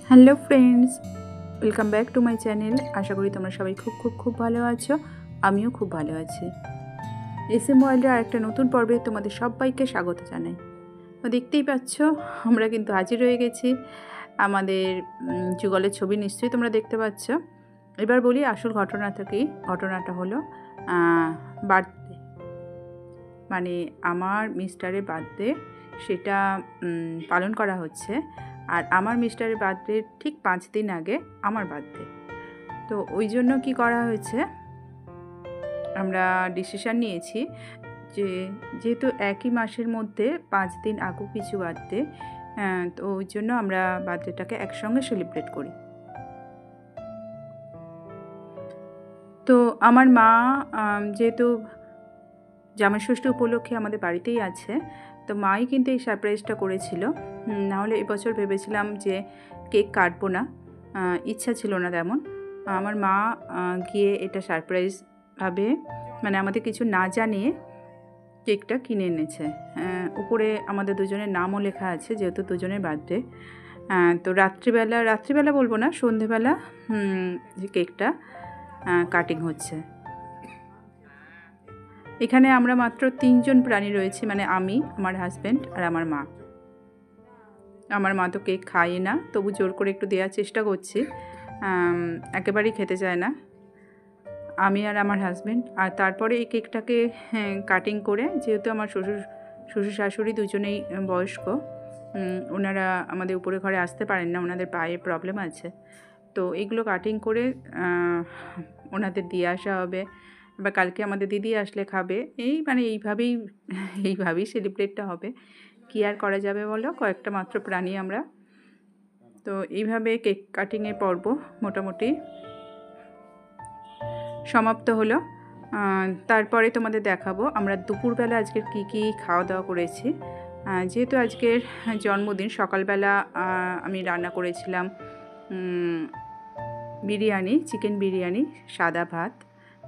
Hello friends, welcome back to my channel. আশা করি তোমরা সবাই খুব ভালো আছো। আমিও খুব ভালো আছি। এসএম ওয়ার্ল্ডের আরেকটা নতুন পর্বে তোমাদের সবাইকে স্বাগত জানাই। তো দেখতেই পাচ্ছ, আমরা কিন্তু হাজির হয়ে গেছি। আমাদের যুগলের ছবি নিশ্চয়ই তোমরা দেখতে পাচ্ছ। এবার বলি আসল ঘটনাটা কি। ঘটনাটা হলো বার্থডে, মানে আমার মিস্টারের বার্থডে, সেটা পালন করা হচ্ছে। আর আমার মিস্টারের বার্থডে ঠিক 5 দিন আগে আমার বার্থডে। তো ওই জন্য কি করা হয়েছে, আমরা ডিসিশান নিয়েছি যে যেহেতু একই মাসের মধ্যে 5 দিন আগু পিছু বার্থডে, তো ওই জন্য আমরা বার্থডেটাকে একসঙ্গে সেলিব্রেট করি। তো আমার মা যেহেতু জামাই ষষ্ঠী উপলক্ষে আমাদের বাড়িতেই আছে, তো মাই কিন্তু এই সারপ্রাইজটা করেছিল। নাহলে এবছর ভেবেছিলাম যে কেক কাটবো না, ইচ্ছা ছিল না তেমন। আমার মা গিয়ে এটা সারপ্রাইজভাবে, মানে আমাদের কিছু না জানিয়ে কেকটা কিনে এনেছে। উপরে আমাদের দুজনের নামও লেখা আছে, যেহেতু দুজনের বার্থডে। তো রাত্রিবেলা বলবো না, সন্ধেবেলা যে কেকটা কাটিং হচ্ছে। এখানে আমরা মাত্র 3 জন প্রাণী রয়েছি, মানে আমি, আমার হাজব্যান্ড আর আমার মা। আমার মা তো কেক খায় না, তবু জোর করে একটু দেওয়ার চেষ্টা করছি। একেবারেই খেতে চায় না। আমি আর আমার হাজব্যান্ড, আর তারপরে এই কেকটাকে কাটিং করে, যেহেতু আমার শ্বশুর শাশুড়ি দুজনেই বয়স্ক, ওনারা আমাদের উপরে ঘরে আসতে পারেন না, ওনাদের পায়ে প্রবলেম আছে। তো এগুলো কাটিং করে ওনাদের দিয়ে আসা হবে। এবার কালকে আমাদের দিদি আসলে খাবে। এইভাবেই সেলিব্রেটটা হবে। কী আর করা যাবে বলো, কয়েকটা মাত্র প্রাণী আমরা। তো এইভাবে কেক কাটিংয়ের পর্ব মোটামুটি সমাপ্ত হলো। তারপরে তোমাদের দেখাবো আমরা দুপুরবেলা আজকের কী খাওয়া দাওয়া করেছি। যেহেতু আজকের জন্মদিন, সকালবেলা আমি রান্না করেছিলাম বিরিয়ানি, চিকেন বিরিয়ানি, সাদা ভাত,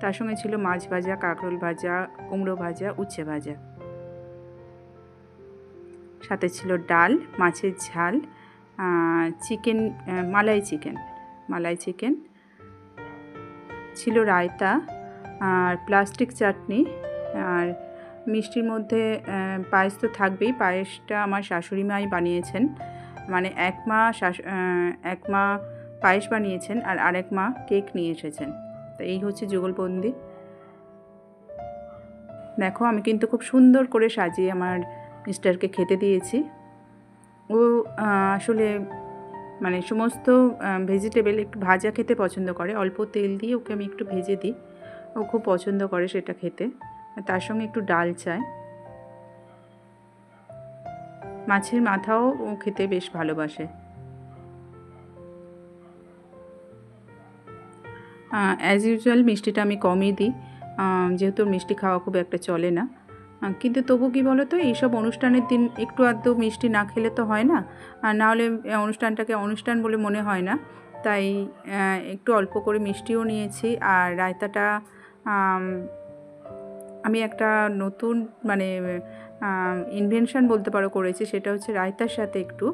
তার সঙ্গে ছিল মাছ ভাজা, কাঁকরোল ভাজা, কুমড়ো ভাজা, উচ্ছে ভাজা, সাথে ছিল ডাল, মাছের ঝাল, চিকেন, মালাই চিকেন ছিল, রায়তা, আর প্লাস্টিক চাটনি। আর মিষ্টির মধ্যে পায়েস তো থাকবেই। পায়েসটা আমার শাশুড়ি মাই বানিয়েছেন, মানে এক মা পায়েস বানিয়েছেন আর আরেক মা কেক নিয়ে এসেছেন। তো এই হচ্ছে যুগলবন্দি। দেখো, আমি কিন্তু খুব সুন্দর করে সাজিয়ে আমার মিস্টারকে খেতে দিয়েছি। ও আসলে মানে সমস্ত ভেজিটেবল একটু ভাজা খেতে পছন্দ করে, অল্প তেল দিয়ে ওকে আমি একটু ভেজে দিই, ও খুব পছন্দ করে সেটা খেতে। তার সঙ্গে একটু ডাল চায়। মাছের মাথাও ও খেতে বেশ ভালোবাসে। অ্যাজ ইউজুয়াল মিষ্টিটা আমি কমই দিই, যেহেতু মিষ্টি খাওয়া খুব একটা চলে না। কিন্তু তবু কী বলো তো, এইসব অনুষ্ঠানের দিন একটু আধটু মিষ্টি না খেলে তো হয় না, আর নাহলে অনুষ্ঠানটাকে অনুষ্ঠান বলে মনে হয় না। তাই একটু অল্প করে মিষ্টিও নিয়েছি। আর রায়তাটা আমি একটা নতুন, মানে ইনভেনশন বলতে পারো করেছি, সেটা হচ্ছে রায়তার সাথে একটু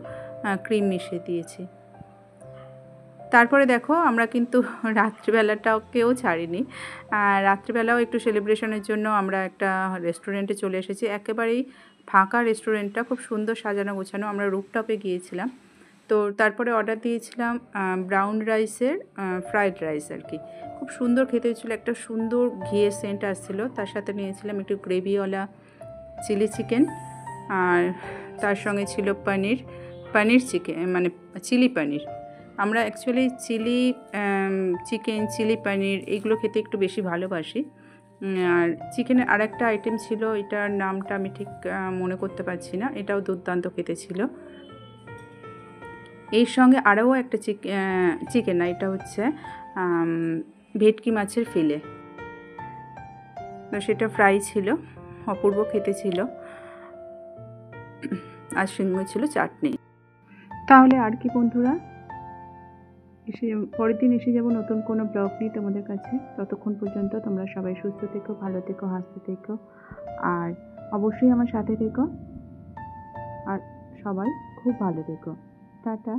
ক্রিম মিশিয়ে দিয়েছি। তারপরে দেখো, আমরা কিন্তু রাত্রিবেলাটাকেও ছাড়িনি। রাত্রিবেলাও একটু সেলিব্রেশনের জন্য আমরা একটা রেস্টুরেন্টে চলে এসেছি। একেবারেই ফাঁকা রেস্টুরেন্টটা, খুব সুন্দর সাজানো গোছানো। আমরা রুফটপে গিয়েছিলাম। তো তারপরে অর্ডার দিয়েছিলাম ব্রাউন রাইসের ফ্রাইড রাইস আর কি। খুব সুন্দর খেতে হয়েছিলো, একটা সুন্দর ঘিয়ের সেন্ট আসছিলো। তার সাথে নিয়েছিলাম একটু গ্রেভিওয়ালা চিলি চিকেন, আর তার সঙ্গে ছিল পনির চিকেন, মানে চিলি পনির। আমরা অ্যাকচুয়ালি চিকেন, চিলি পনির এগুলো খেতে একটু বেশি ভালোবাসি। আর চিকেনের আরেকটা আইটেম ছিল, এটার নামটা আমি ঠিক মনে করতে পারছি না, এটাও দুর্দান্ত খেতে ছিল। এর সঙ্গে আরও একটা চিকেন না, এটা হচ্ছে ভেটকি মাছের ফিলে। তো সেটা ফ্রাই ছিল, অপূর্ব খেতে ছিল। আর সঙ্গে ছিল চাটনি। তাহলে আর কি বন্ধুরা, পরের দিন এসে যাব নতুন কোনো ব্লগ নিয়ে তোমাদের কাছে। ততক্ষণ পর্যন্ত তোমরা সবাই সুস্থ থেকো, ভালো থেকো, হাসতে থেকো, আর অবশ্যই আমার সাথে থেকো, আর সবাই খুব ভালো থেকো। টাটা।